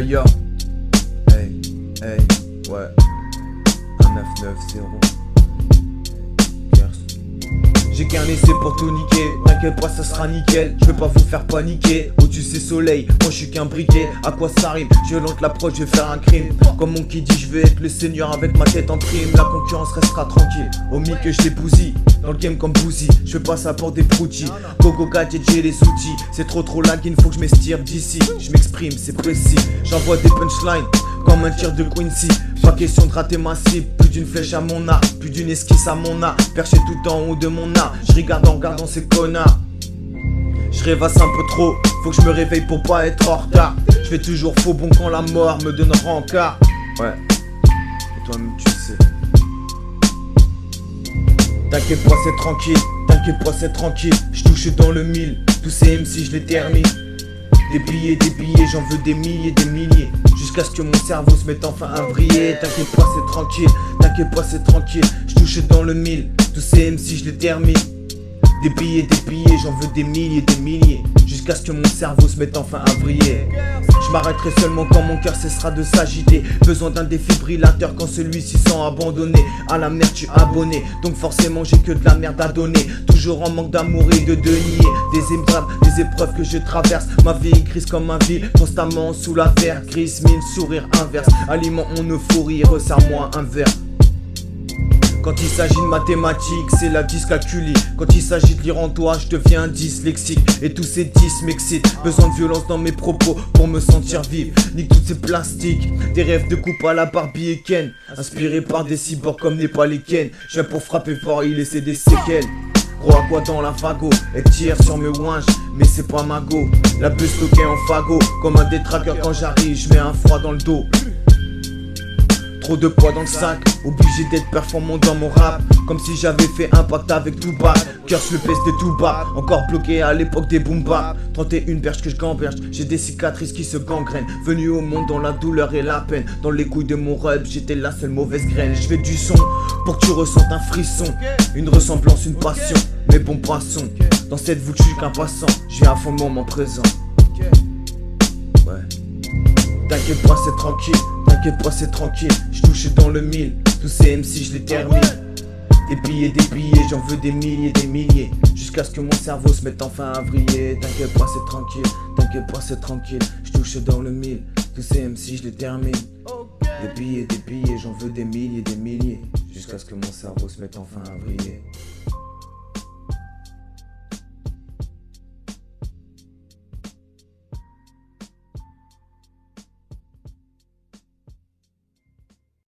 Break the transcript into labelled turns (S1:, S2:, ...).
S1: yo. Hey, hey, ouais. 1990. J'ai qu'un essai pour tout niquer, t'inquiète pas ça sera nickel. Je veux pas vous faire paniquer, au-dessus c'est soleil, moi je suis qu'un briquet. À quoi ça rime, violente l'approche, je vais faire un crime. Comme mon qui dit je vais être le seigneur avec ma tête en prime. La concurrence restera tranquille, au mic que je les bousille. Dans le game comme Bouzy, je fais pas ça pour des proutis. Gogo gadget j'ai les outils, c'est trop lag, il faut que je m'estire d'ici. Je m'exprime, c'est précis, j'envoie des punchlines comme un tir de Quincy. Pas question de rater ma cible, plus d'une flèche à mon arc, plus d'une esquisse à mon art. Perché tout en haut de mon art, je regarde en regardant ces connards. Je rêvasse un peu trop, faut que je me réveille pour pas être en retard. Je fais toujours faux bon quand la mort me donne rencard. Ouais, et toi-même tu sais. T'inquiète pas c'est tranquille, t'inquiète pas c'est tranquille. Je touche dans le mille, tous ces MC je les termine. Des billets, j'en veux des milliers. Jusqu'à ce que mon cerveau se mette enfin à vriller. T'inquiète pas c'est tranquille, t'inquiète pas c'est tranquille. Je touche dans le mille, tous ces MC je les termine. Des billets, j'en veux des milliers. Jusqu'à ce que mon cerveau se mette enfin à vriller. Je m'arrêterai seulement quand mon cœur cessera de s'agiter. Besoin d'un défibrillateur quand celui-ci sent abandonné. À la merde tu abonné, donc forcément j'ai que de la merde à donner. Toujours en manque d'amour et de denier. Des épreuves que je traverse. Ma vie est grise comme un ville, constamment sous la verre. Grise mine, sourire inverse. Aliment mon euphorie, resserre-moi un verre. Quand il s'agit de mathématiques, c'est la dyscalculie. Quand il s'agit de lire en toi, je deviens dyslexique. Et tous ces 10 m'excitent. Besoin de violence dans mes propos pour me sentir vivre. Nique toutes ces plastiques, des rêves de coupe à la Barbie et Ken. Inspiré par des cyborgs comme n'est pas les Ken. Je viens pour frapper fort et y laisser des séquelles. Gros à quoi dans la fago, et tire sur mes ouinges, mais c'est pas ma go. La buse stockée en fagot, comme un détraqueur quand j'arrive, je mets un froid dans le dos. Trop de poids dans le sac, obligé d'être performant dans mon rap. Comme si j'avais fait un pacte avec Tupac. Curse le peste de Tupac, encore bloqué à l'époque des boom bap. 31 berges que je gamberge, j'ai des cicatrices qui se gangrènent. Venu au monde dans la douleur et la peine. Dans les couilles de mon rub, j'étais la seule mauvaise graine. Je fais du son pour que tu ressentes un frisson. Une ressemblance, une passion, mes bons poissons. Dans cette voûte je suis qu'un passant, je viens à fond le moment présent. Ouais. T'inquiète pas c'est tranquille, t'inquiète pas c'est tranquille. Je touche dans le mille, tous ces MC je les termine. Des billets, j'en veux des milliers. Jusqu'à ce que mon cerveau se mette enfin à vriller. T'inquiète pas c'est tranquille, t'inquiète pas c'est tranquille. Je touche dans le mille, tous ces MC je les termine. Des billets, j'en veux des milliers. Jusqu'à ce que mon cerveau se mette enfin à vriller.